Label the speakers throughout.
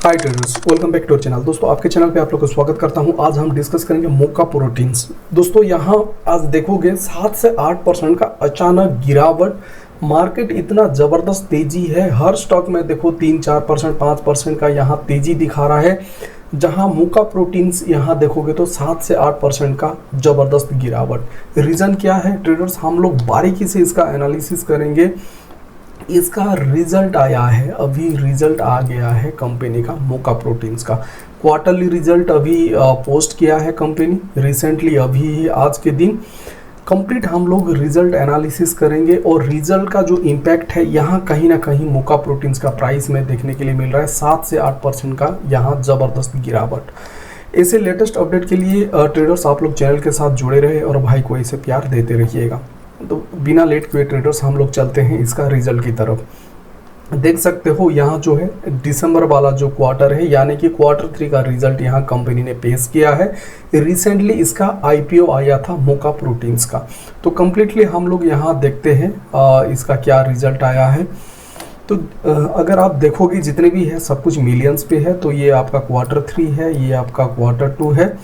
Speaker 1: Hi traders, welcome back to our channel. दोस्तों आपके channel पे आप लोग को स्वागत करता हूं। आज हम डिस्कस करेंगे मोका प्रोटीन्स। दोस्तों यहाँ आज देखोगे 7 से 8% का अचानक गिरावट। मार्केट इतना ज़बरदस्त तेजी है, हर स्टॉक में देखो 3-4%, 5% का यहाँ तेजी दिखा रहा है। जहाँ मोका प्रोटीन्स यहाँ देखोगे तो 7 से 8% का ज़बरदस्त गिरावट। रीज़न क्या है ट्रेडर्स, हम लोग बारीकी से इसका एनालिसिस करेंगे। इसका रिजल्ट आया है, अभी रिजल्ट आ गया है कंपनी का मोका प्रोटीन्स का। क्वार्टरली रिजल्ट अभी पोस्ट किया है कंपनी रिसेंटली, अभी आज के दिन। कंप्लीट हम लोग रिजल्ट एनालिसिस करेंगे और रिजल्ट का जो इम्पैक्ट है यहाँ कहीं ना कहीं मोका प्रोटीन्स का प्राइस में देखने के लिए मिल रहा है। 7 से 8% का यहाँ ज़बरदस्त गिरावट। ऐसे लेटेस्ट अपडेट के लिए ट्रेडर्स आप लोग चैनल के साथ जुड़े रहे और भाई को ऐसे प्यार देते रहिएगा। तो बिना लेट किए ट्रेडर्स हम लोग चलते हैं इसका रिजल्ट की तरफ। देख सकते हो यहाँ जो है दिसंबर वाला जो क्वार्टर है यानी कि Q3 का रिजल्ट यहाँ कंपनी ने पेश किया है। रिसेंटली इसका IPO आया था मोका प्रोटीन्स का। तो कम्प्लीटली हम लोग यहाँ देखते हैं इसका क्या रिजल्ट आया है। तो अगर आप देखोगे जितने भी है सब कुछ मिलियंस पे है। तो ये आपका Q3 है, ये आपका Q2 है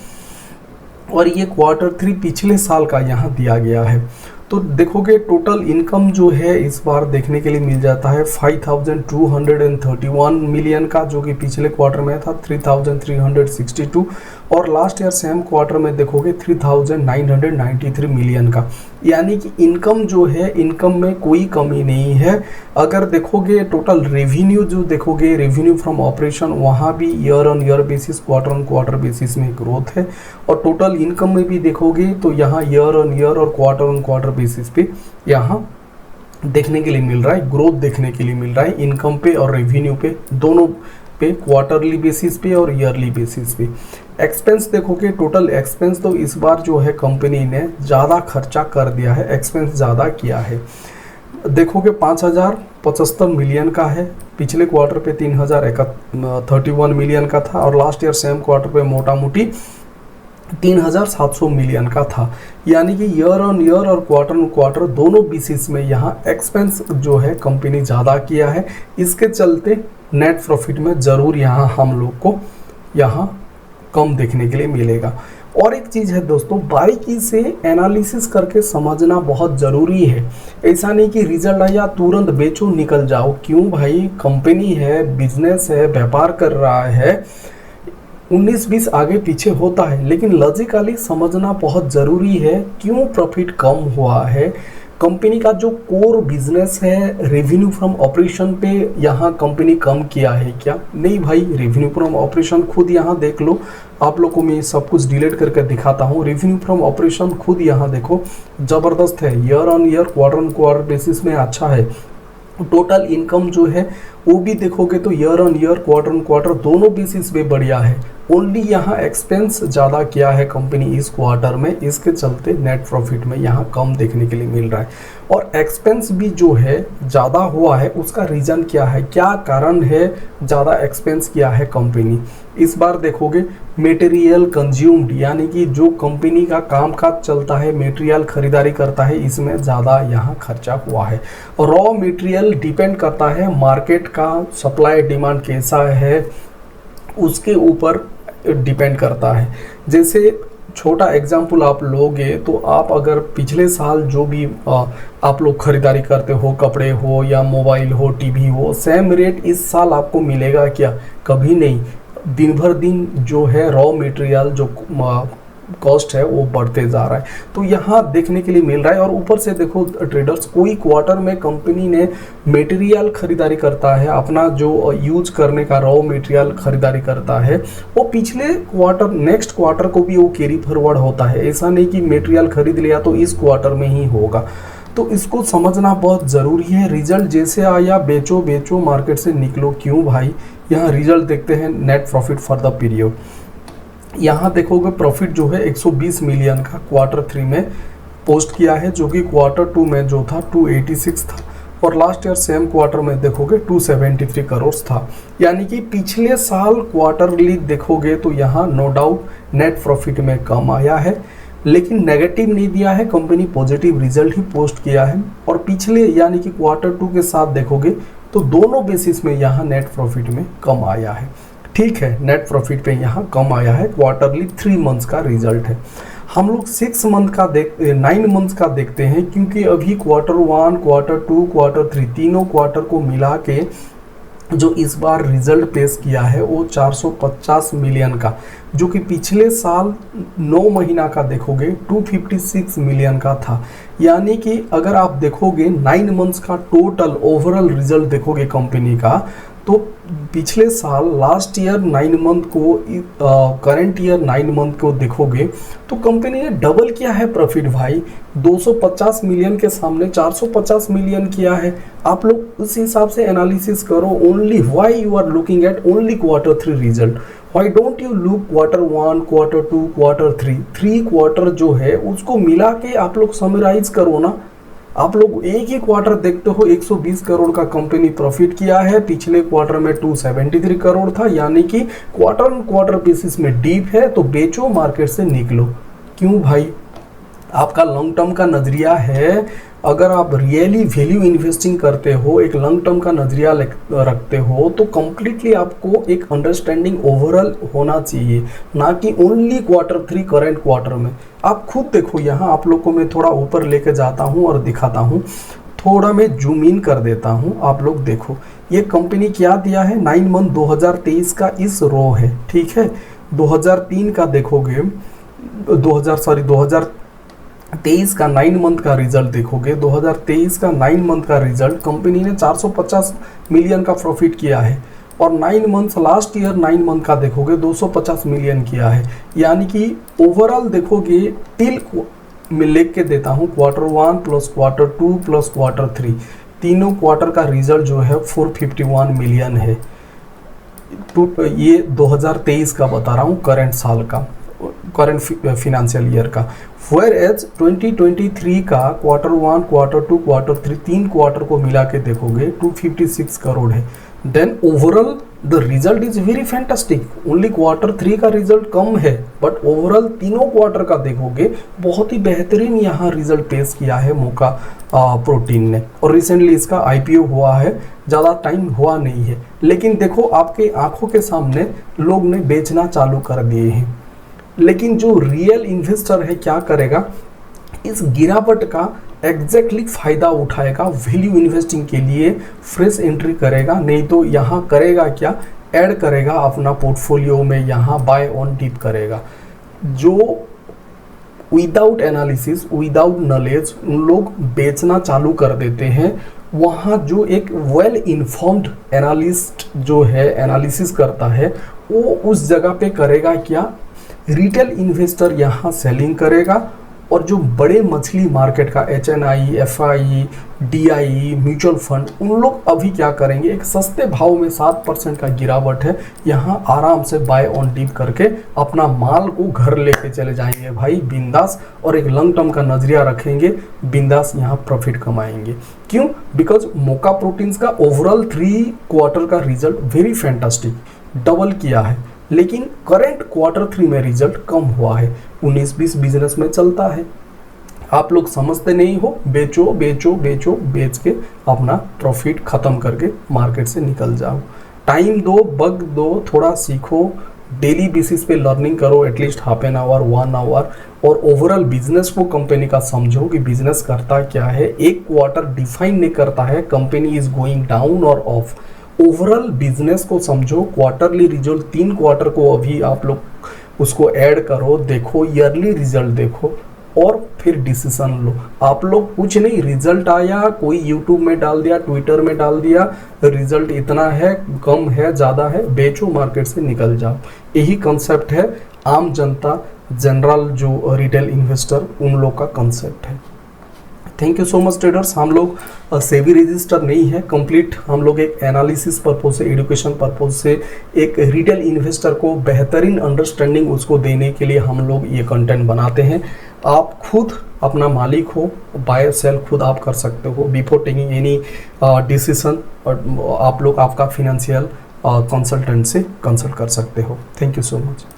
Speaker 1: और ये Q3 पिछले साल का यहाँ दिया गया है। तो देखोगे टोटल इनकम जो है इस बार देखने के लिए मिल जाता है 5231 मिलियन का, जो कि पिछले क्वार्टर में था 3362 और लास्ट ईयर सेम क्वार्टर में देखोगे 3993 मिलियन का। यानी कि इनकम जो है, इनकम में कोई कमी नहीं है। अगर देखोगे टोटल रेवेन्यू जो देखोगे, रेवेन्यू फ्रॉम ऑपरेशन, वहाँ भी year on year basis, quarter on quarter basis में ग्रोथ है। और टोटल इनकम में भी देखोगे तो यहाँ ईयर ऑन ईयर और क्वार्टर ऑन क्वार्टर बेसिस पे यहाँ देखने के लिए मिल रहा है, ग्रोथ देखने के लिए मिल रहा है इनकम पे और रेवेन्यू पे, दोनों पे, क्वार्टरली बेसिस पे और ईयरली बेसिस पे। एक्सपेंस देखोगे, टोटल एक्सपेंस तो इस बार जो है कंपनी ने ज़्यादा खर्चा कर दिया है, एक्सपेंस ज़्यादा किया है। देखोगे 5075 मिलियन का है, पिछले क्वार्टर पे 3031 मिलियन का था और लास्ट ईयर सेम क्वार्टर पे मोटा मोटी 3700 मिलियन का था। यानी कि ईयर ऑन ईयर और क्वार्टर ऑन क्वार्टर दोनों बेसिस में यहाँ एक्सपेंस जो है कंपनी ज़्यादा किया है। इसके चलते नेट प्रॉफिट में ज़रूर यहाँ हम लोग को यहाँ कम देखने के लिए मिलेगा। और एक चीज़ है दोस्तों, बारीकी से एनालिसिस करके समझना बहुत ज़रूरी है। ऐसा नहीं कि रिजल्ट आया तुरंत बेचो निकल जाओ। क्यों भाई, कंपनी है, बिजनेस है, व्यापार कर रहा है, 19-20 आगे पीछे होता है, लेकिन लॉजिकली समझना बहुत ज़रूरी है क्यों प्रॉफिट कम हुआ है। कंपनी का जो कोर बिजनेस है, रेवेन्यू फ्रॉम ऑपरेशन पे यहाँ कंपनी कम किया है क्या? नहीं भाई, रेवेन्यू फ्रॉम ऑपरेशन खुद यहाँ देख लो, आप लोग को मैं सब कुछ डिलीट करके दिखाता हूँ। रेवेन्यू फ्रॉम ऑपरेशन खुद यहाँ देखो ज़बरदस्त है, year on year, quarter on quarter basis में अच्छा है। टोटल इनकम जो है वो भी देखोगे तो year on year, quarter on quarter दोनों बेसिस पे बढ़िया है। ओनली यहाँ एक्सपेंस ज़्यादा किया है कंपनी इस क्वार्टर में, इसके चलते नेट प्रॉफिट में यहाँ कम देखने के लिए मिल रहा है। और एक्सपेंस भी जो है ज़्यादा हुआ है, उसका रीज़न क्या है, क्या कारण है ज़्यादा एक्सपेंस किया है कंपनी? इस बार देखोगे मटेरियल कंज्यूम्ड, यानी कि जो कंपनी का काम काज चलता है, मटेरियल खरीदारी करता है, इसमें ज़्यादा यहाँ खर्चा हुआ है। रॉ मटेरियल डिपेंड करता है मार्केट का सप्लाई डिमांड कैसा है, उसके ऊपर डिपेंड करता है। जैसे छोटा एग्जांपल आप लोगे तो आप अगर पिछले साल जो भी आप लोग खरीदारी करते हो, कपड़े हो या मोबाइल हो, टीवी हो, सेम रेट इस साल आपको मिलेगा क्या? कभी नहीं। दिन भर दिन जो है रॉ मटेरियल जो कॉस्ट है वो बढ़ते जा रहा है, तो यहाँ देखने के लिए मिल रहा है। और ऊपर से देखो ट्रेडर्स, कोई क्वार्टर में कंपनी ने मटेरियल खरीदारी करता है, अपना जो यूज करने का रॉ मटेरियल खरीदारी करता है, वो पिछले क्वार्टर, नेक्स्ट क्वार्टर को भी वो कैरी फॉरवर्ड होता है। ऐसा नहीं कि मटेरियल खरीद लिया तो इस क्वार्टर में ही होगा। तो इसको समझना बहुत ज़रूरी है। रिजल्ट जैसे आया बेचो बेचो, मार्केट से निकलो। क्यों भाई, यहाँ रिजल्ट देखते हैं net profit for the period. यहाँ देखोगे प्रॉफिट जो है 120 मिलियन का Q3 में पोस्ट किया है, जो कि Q2 में जो था 286 था और लास्ट ईयर सेम क्वार्टर में देखोगे 273 करोड़ था। यानी कि पिछले साल क्वार्टरली देखोगे तो यहाँ नो डाउट नेट प्रॉफिट में कम आया है, लेकिन नेगेटिव नहीं दिया है, कंपनी पॉजिटिव रिजल्ट ही पोस्ट किया है। और पिछले यानी कि Q2 के साथ देखोगे तो दोनों बेसिस में यहाँ नेट प्रॉफिट में कम आया है। ठीक है, नेट प्रॉफिट पे यहाँ कम आया है। क्वार्टरली 3 मंथ्स का रिजल्ट है। हम लोग 9 मंथ्स का देखते हैं, क्योंकि अभी Q1, Q2, Q3 तीनों क्वार्टर को मिला के जो इस बार रिजल्ट पेश किया है वो 450 मिलियन का, जो कि पिछले साल 9 महीना का देखोगे 256 मिलियन का था। यानी कि अगर आप देखोगे 9 मंथ्स का टोटल ओवरऑल रिजल्ट देखोगे कंपनी का, तो पिछले साल लास्ट ईयर 9 मंथ को करंट ईयर 9 मंथ को देखोगे तो कंपनी ने डबल किया है प्रॉफिट भाई। 250 मिलियन के सामने 450 मिलियन किया है। आप लोग उस हिसाब से एनालिसिस करो। Only why you are looking at only Q3 result, why don't you look Q1, Q2, Q3 3 quarter जो है उसको मिला के आप लोग समराइज करो ना। आप लोग एक ही क्वार्टर देखते हो, 120 करोड़ का कंपनी प्रॉफिट किया है, पिछले क्वार्टर में 273 करोड़ था, यानी कि क्वार्टर बेसिस में डीप है, तो बेचो, मार्केट से निकलो। क्यों भाई? आपका लॉन्ग टर्म का नजरिया है। अगर आप रियली वैल्यू इन्वेस्टिंग करते हो, एक लॉन्ग टर्म का नजरिया रखते हो, तो कंप्लीटली आपको एक अंडरस्टैंडिंग ओवरऑल होना चाहिए, ना कि ओनली Q3 करंट क्वार्टर में। आप खुद देखो, यहाँ आप लोग को मैं थोड़ा ऊपर लेके जाता हूँ और दिखाता हूँ, थोड़ा मैं जूम इन कर देता हूँ। आप लोग देखो ये कंपनी क्या दिया है। 9 मंथ 2023 का इस रो है, ठीक है। 2023 का देखोगे, 2023 का 9 मंथ का रिजल्ट देखोगे, 2023 का 9 मंथ का रिजल्ट कंपनी ने 450 मिलियन का प्रॉफिट किया है, और 9 मंथ्स लास्ट ईयर 9 मंथ का देखोगे 250 मिलियन किया है। यानी कि ओवरऑल देखोगे, टिल मैं लिख के देता हूँ, Q1 plus Q2 plus Q3 तीनों क्वार्टर का रिजल्ट जो है 451 मिलियन है। ये 2023 का बता रहा हूँ, करंट साल का, करंट फिनेंशियल ईयर का। वेयर एज 2023 का Q1, Q2, Q3 3 क्वार्टर को मिला के देखोगे 256 करोड़ है। Then overall the result is very fantastic. Only Q3 का रिजल्ट कम है, बट ओवरऑल तीनों क्वार्टर का देखोगे बहुत ही बेहतरीन यहाँ रिजल्ट पेश किया है मोका प्रोटीन ने। और रिसेंटली इसका IPO हुआ है, ज़्यादा टाइम हुआ नहीं है, लेकिन देखो आपके आंखों के सामने लोग ने बेचना चालू कर दिए हैं। लेकिन जो रियल इन्वेस्टर है क्या करेगा, इस गिरावट का एग्जैक्टली फायदा उठाएगा, वैल्यू इन्वेस्टिंग के लिए फ्रेश एंट्री करेगा। नहीं तो यहाँ करेगा क्या, ऐड करेगा अपना पोर्टफोलियो में, यहाँ बाय ऑन डिप करेगा। जो विदाउट एनालिसिस, विदाउट नॉलेज उन लोग बेचना चालू कर देते हैं, वहाँ जो एक वेल इन्फॉर्म्ड एनालिस्ट जो है एनालिसिस करता है, वो उस जगह पे करेगा क्या, रिटेल इन्वेस्टर यहाँ सेलिंग करेगा, और जो बड़े मछली मार्केट का HNI, FI, DI, mutual fund, उन लोग अभी क्या करेंगे, एक सस्ते भाव में 7% का गिरावट है, यहाँ आराम से बाय ऑन डिप करके अपना माल को घर लेके चले जाएंगे भाई बिंदास, और एक लॉन्ग टर्म का नजरिया रखेंगे, बिंदास यहाँ प्रॉफिट कमाएंगे। क्यों? बिकॉज मोका प्रोटीन्स का ओवरऑल 3 क्वार्टर का रिजल्ट वेरी फैंटास्टिक, डबल किया है। लेकिन करंट Q3 में रिजल्ट कम हुआ है। 19-20 बिजनेस में चलता है, आप लोग समझते नहीं हो। बेचो बेचो बेचो, बेच के अपना प्रॉफिट खत्म करके मार्केट से निकल जाओ। टाइम दो, बग दो, थोड़ा सीखो, डेली बेसिस पे लर्निंग करो, at least half an hour 1 hour, और ओवरऑल बिजनेस को कंपनी का समझो कि बिजनेस करता क्या है। एक क्वार्टर डिफाइन नहीं करता है कंपनी इज गोइंग डाउन और ऑफ। ओवरऑल बिजनेस को समझो, क्वार्टरली रिजल्ट 3 क्वार्टर को अभी आप लोग उसको ऐड करो, देखो ईयरली रिजल्ट देखो, और फिर डिसीजन लो। आप लोग कुछ नहीं, रिजल्ट आया, कोई यूट्यूब में डाल दिया, ट्विटर में डाल दिया, रिजल्ट इतना है, कम है, ज़्यादा है, बेचो, मार्केट से निकल जाओ। यही कंसेप्ट है आम जनता, जनरल जो रिटेल इन्वेस्टर, उन लोग का कंसेप्ट है। Thank you so much traders. हम लोग सेबी रजिस्टर नहीं है, कंप्लीट हम लोग एक एनालिसिस पर्पज से, एजुकेशन पर्पज से, एक रिटेल इन्वेस्टर को बेहतरीन अंडरस्टैंडिंग उसको देने के लिए हम लोग ये कंटेंट बनाते हैं। आप खुद अपना मालिक हो, बाय सेल खुद आप कर सकते हो बिफोर टेकिंग एनी डिसीजन। आप लोग आपका फिनेंशियल कंसल्टेंट से कंसल्ट कर सकते हो। Thank you so much.